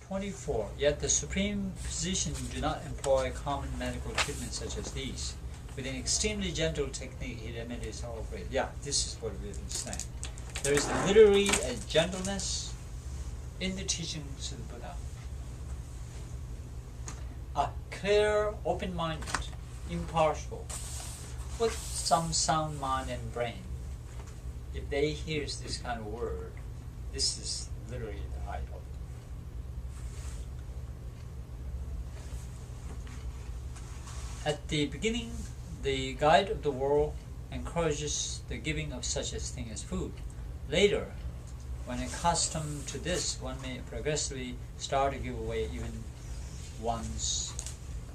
24. Yet the supreme physicians do not employ common medical treatments such as these. With an extremely gentle technique, he remedies all great. Yeah, this is what we've been saying. There is literally a gentleness in the teachings of the Buddha. A clear, open-minded, impartial, with some sound mind and brain. If they hear this kind of word, this is literally the height of it. At the beginning, the guide of the world encourages the giving of such a thing as food. Later, when accustomed to this, one may progressively start to give away even one's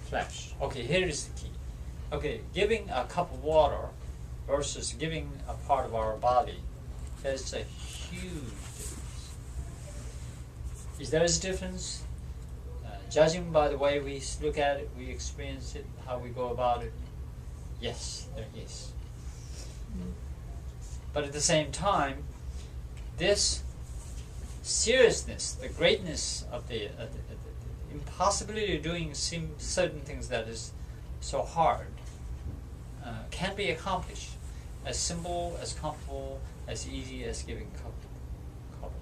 flesh. Okay, here is the key. Okay, giving a cup of water versus giving a part of our body, there's a huge difference. Is there a difference? Judging by the way we look at it, we experience it, how we go about it, yes, there is. But at the same time, this seriousness, the greatness of the impossibility of doing certain things that is so hard, can be accomplished as simple, as comfortable, as easy as giving a cup of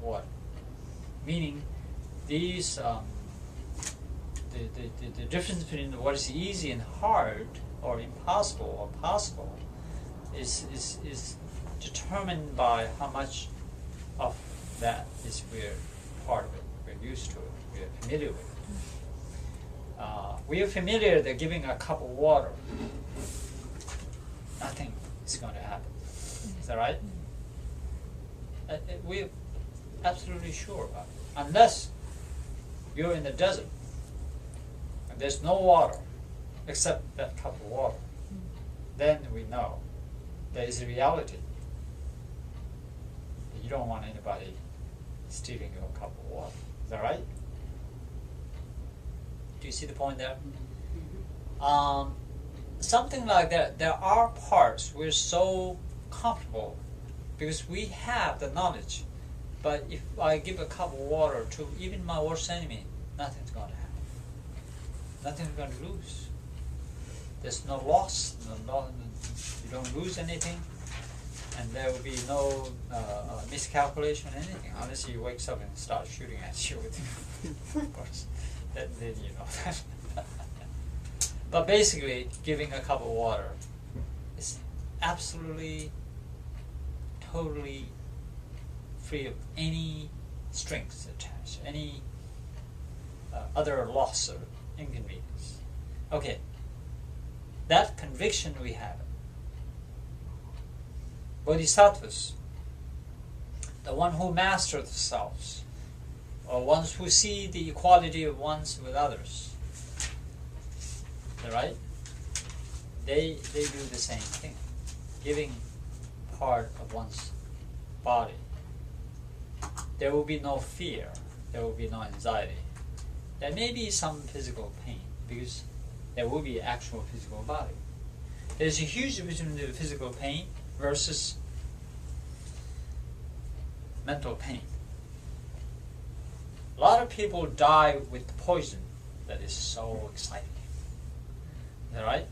water. Meaning, these the difference between what is easy and hard, or impossible or possible, is determined by how much of that is we're part of it, we're used to it, we're familiar with it. We are familiar that giving a cup of water, nothing is going to happen. Is that right? We're absolutely sure about it. Unless you're in the desert and there's no water except that cup of water, then we know there is a reality. You don't want anybody stealing your cup of water. Is that right? Do you see the point there? Something like that. There are parts we're so comfortable because we have the knowledge. But if I give a cup of water to even my worst enemy, nothing's going to happen. Nothing's going to lose. There's no loss. You don't lose anything. And there will be no miscalculation or anything, unless he wakes up and starts shooting at you with of course. Then you know that. But basically, giving a cup of water is absolutely, totally free of any strings attached, any other loss or inconvenience. Okay, that conviction we have. Bodhisattvas, the one who master the selves, or ones who see the equality of ones with others, right? They do the same thing, giving part of one's body. There will be no fear, there will be no anxiety. There may be some physical pain, because there will be actual physical body. There's a huge difference between the physical pain versus mental pain. A lot of people die with poison that is so exciting. Is that right?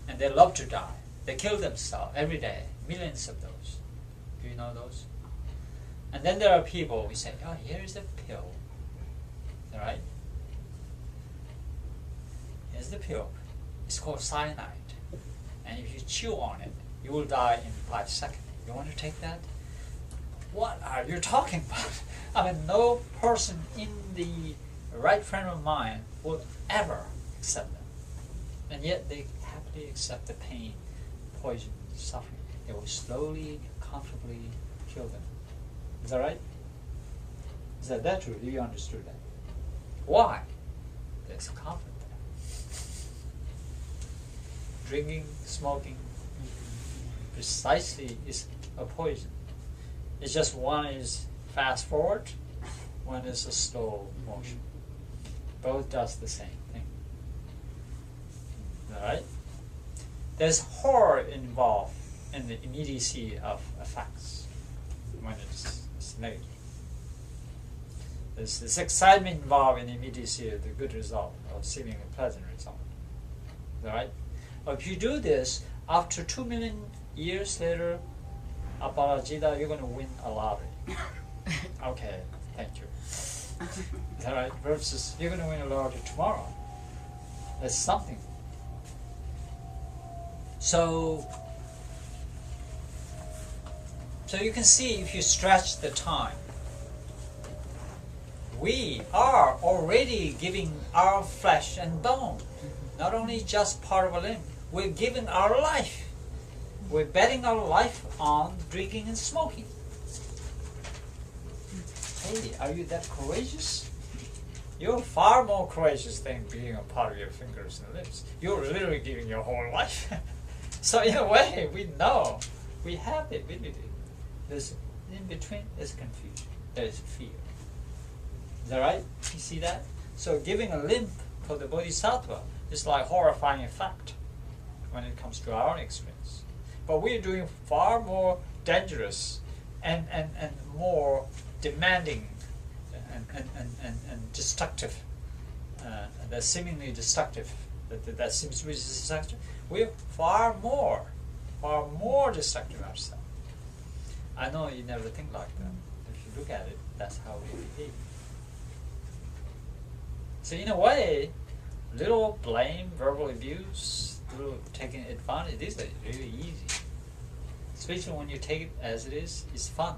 And they love to die. They kill themselves every day. Millions of those. Do you know those? And then there are people, we say, oh, here's a pill. Is that right? Here's the pill. It's called cyanide. And if you chew on it, you will die in 5 seconds. You want to take that? What are you talking about? I mean, no person in the right frame of mind will ever accept them. And yet they happily accept the pain, poison, suffering. They will slowly, comfortably kill them. Is that right? Is that true? Do you understood that? Why? There's comfort there. Drinking, smoking, precisely is a poison. It's just one is fast forward, one is a slow motion. Both does the same thing. Alright? There's horror involved in the immediacy of effects when it's negative. There's this excitement involved in immediacy of the good result, or seemingly pleasant result. Alright? If you do this, after 2 million years later, Aparajita, you're going to win a lottery. Okay, thank you. Alright? Versus, you're going to win a lottery tomorrow. That's something. So you can see, if you stretch the time, we are already giving our flesh and bone, not only just part of a limb, we're giving our life. We're betting our life on drinking and smoking. Hey, are you that courageous? You're far more courageous than being a part of your fingers and lips. You're literally giving your whole life. So in a way, we know, we have the ability. There's, in between, there's confusion, there's fear. Is that right? You see that? So giving a limb for the Bodhisattva is like horrifying effect when it comes to our experience. But we're doing far more dangerous and more demanding and destructive, that seemingly destructive, that seems to be destructive. We're far more destructive ourselves. I know you never think like that. If you look at it, that's how we behave. So in a way, little blame, verbal abuse, little taking advantage, these are really easy. Especially when you take it as it is, it's fun.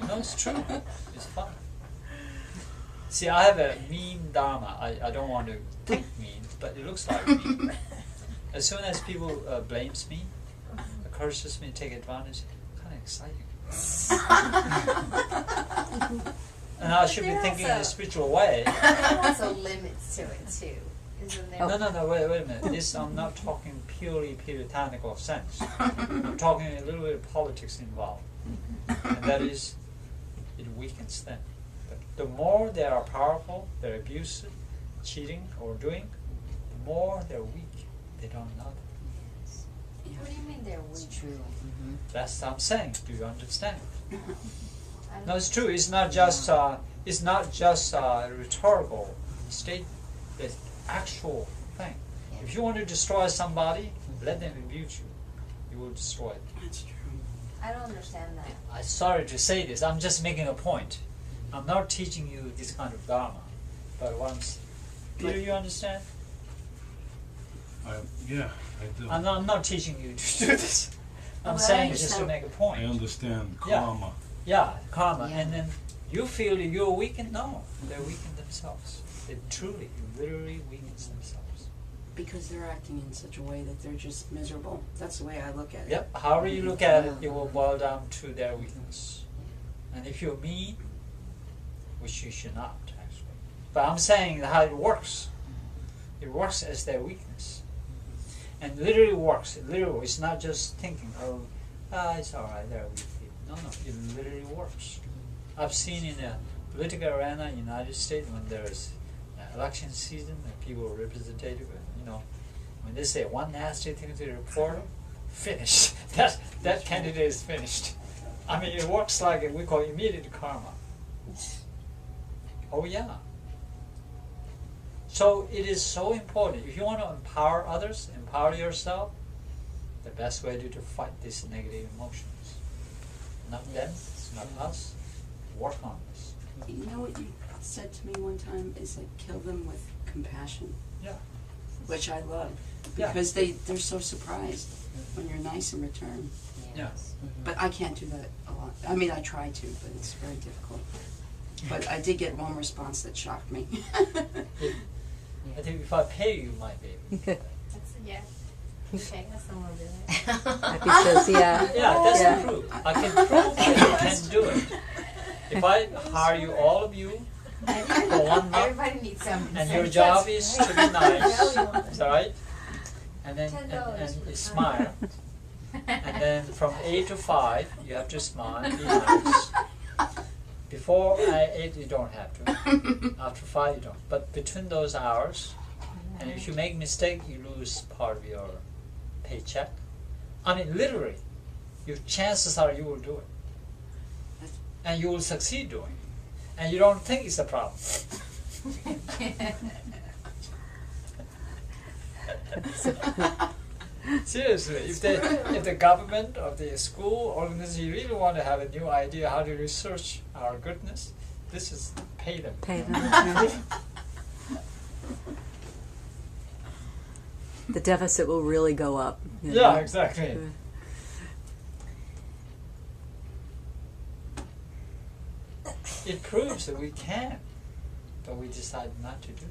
No, it's true. It's fun. See, I have a mean Dharma. I don't want to think mean, but it looks like mean. As soon as people blames me, curses me, take advantage, kind of exciting. And I should be thinking in a spiritual way. There are also limits to it too, isn't there? No, wait a minute. I'm not talking purely puritanical sense. I'm talking a little bit of politics involved. And that is, it weakens them. But the more they are powerful, they're abusive, cheating or doing, the more they're weak. They don't know that. Yes. What do you mean they're weak? It's true. Mm-hmm. That's what I'm saying. Do you understand? No, it's true. It's not just a rhetorical statement. It's actual thing. Yeah. If you want to destroy somebody, let them abuse you. You will destroy them. That's true. I don't understand that. I'm sorry to say this. I'm just making a point. I'm not teaching you this kind of Dharma. But once, Peter, you understand? Yeah, I do. I'm not teaching you to do this. I'm Well, saying I just to make a I point. understand Yeah. karma. Yeah, karma. Yeah. And then you feel you're weakened. No, they're weakened themselves. They truly, literally weakens themselves. Because they're acting in such a way that they're just miserable. That's the way I look at it. Yep. However you look at it, it will boil down to their weakness. And if you're mean, which you should not actually. But I'm saying how it works. It works as their weakness. And literally works. It literally, it's not just thinking, it's alright, they're weak people. No, it literally works. I've seen in the political arena in the United States when there's election season and people are representative, when they say one nasty thing to the reporter, finished. That candidate is finished. I mean, it works like we call immediate karma. Oh yeah. So it is so important. If you want to empower others, empower yourself, the best way to fight these negative emotions. Not them, not us. Work on this. You know what you said to me one time is like kill them with compassion. Yeah. Which I love. Yeah. Because they're so surprised when you're nice in return. Yeah. But I can't do that a lot. I mean, I try to, but it's very difficult. But I did get one response that shocked me. I think if I pay you, you might be able to do that. Yeah. Okay, that's someone will do that. Happy says, yeah. Yeah, that's Yeah. the proof. I can prove that you can do it. If I hire you, all of you, for 1 month, Everybody needs something. and your job is to be nice, is that right? And then $10. and you smile. And then from 8 to 5, you have to smile and be nice. Before 8, you don't have to. After 5, you don't. But between those hours, and if you make mistake, you lose part of your paycheck. I mean, literally. your chances are you will do it. And you will succeed doing it. And you don't think it's a problem. Seriously, if the government or the school organization really want to have a new idea how to research our goodness, this is pay them. Pay them. Yeah. The deficit will really go up. You know? Yeah, exactly. It proves that we can, but we decide not to do.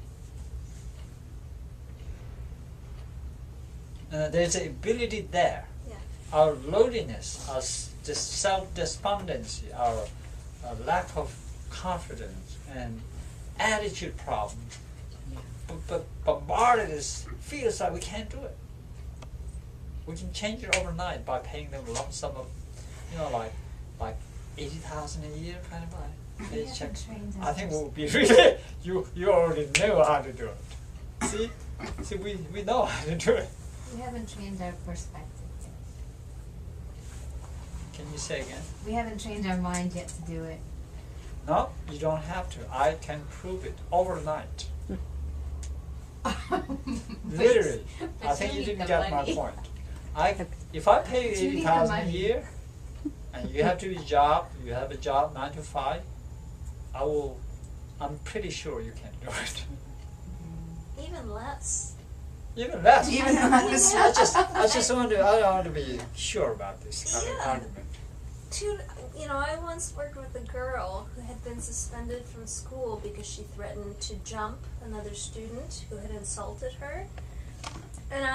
There's an ability there. Yeah. Our lowliness, our self-despondency, our lack of confidence and attitude problem, but bombarded us, feels like we can't do it. We can change it overnight by paying them a lump sum of, like 80,000 a year kind of paycheck. I think we'll be really. You already know how to do it. See, we know how to do it. We haven't changed our perspective yet. Can you say again? We haven't changed our mind yet to do it. No, you don't have to. I can prove it overnight. Literally. I think you didn't get my point. If I pay you 80,000 a year, and you have to do a job, you have a job 9 to 5, I'm pretty sure you can do it. Even less. Even less. Even less. I just want to be sure about this kind of argument. I once worked with a girl who had been suspended from school because she threatened to jump another student who had insulted her. And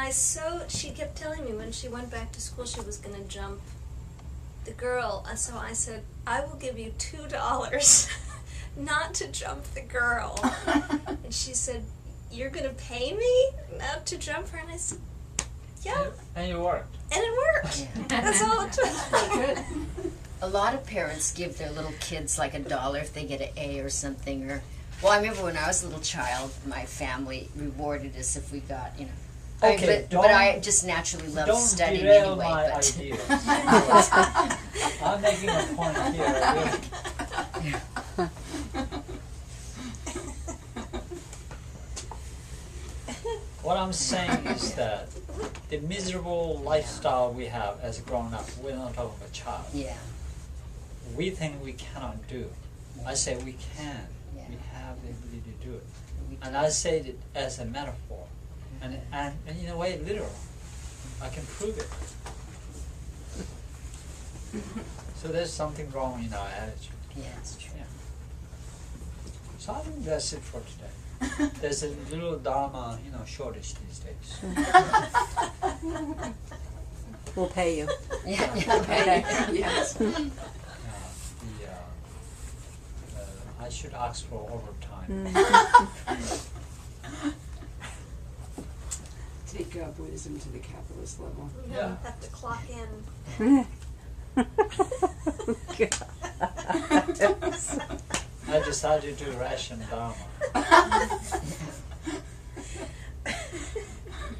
she kept telling me when she went back to school she was going to jump the girl. And so I said, I will give you $2 not to jump the girl. And she said, you're going to pay me not to jump her? And I said, yeah. And it worked. And it worked. Yeah. That's all it took. A lot of parents give their little kids like $1 if they get an A or something. Well, I remember when I was a little child, my family rewarded us if we got, Okay, but I just naturally love studying derail anyway. my But ideas. I'm making a point here. What I'm saying is that the miserable lifestyle we have as a grown-up, we're not talking about a child. yeah, We think we cannot do. I say we can. Yeah. We have the ability to do it. we And I say it as a metaphor. And in a way, literal. I can prove it. So there's something wrong in our attitude. yeah, it's true. Yeah. So I think that's it for today. There's a little Dharma, shortage these days. We'll pay you. Yeah, Okay. Yes. I should ask for overtime. Take Buddhism to the capitalist level. We Yeah. have to clock in. I decided to ration Dharma.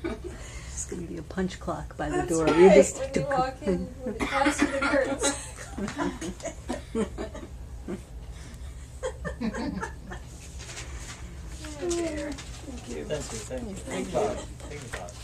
It's going to be a punch clock by the That's door. right. You just When you walk in, when it comes to the curtains. Oh, dear. Thank you. Think about it.